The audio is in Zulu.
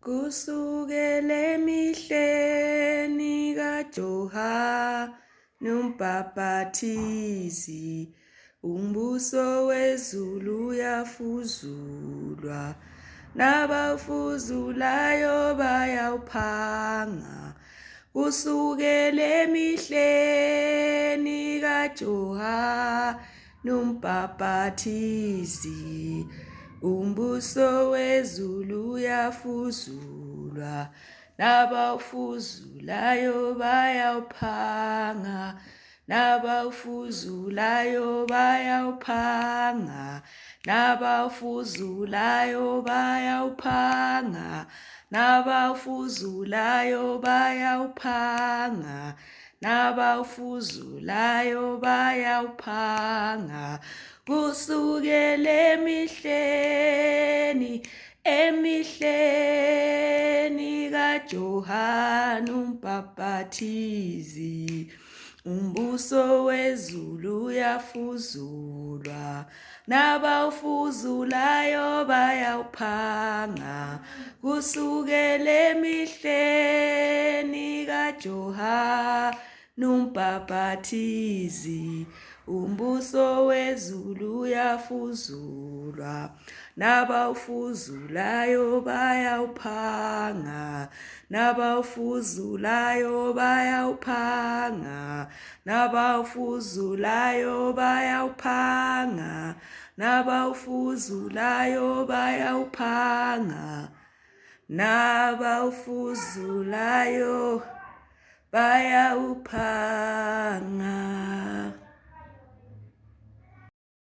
Kusukela emihleni kaJohane uMbhaphathizi, umbuso wezulu uyafuzulwa, nabawufuzulayo bayawuphanga. Kusukela emihleni kaJohane uMbhaphathizi, umbuso wezulu uyafuzulwa, nabawufuzulayo bayawuphanga, nabawufuzulayo bayawuphanga, nabawufuzulayo bayawuphanga, nabawufuzulayo bayawuphanga, nabawufuzulayo bayawuphanga. Kusukela emihleni kaJohane uMbhaphathizi, umbuso wezulu uyafuzulwa, nabawufuzulayo bayawuphanga. Kusukela emihleni kaJohane uMbhaphathizi, umbuso wezulu uyafuzulwa, nabawufuzulayo bayawuphanga, nabawufuzulayo bayawuphanga, nabawufuzulayo bayawuphanga, nabawufuzulayo bayawuphanga, nabawufuzulayo bayawuphanga.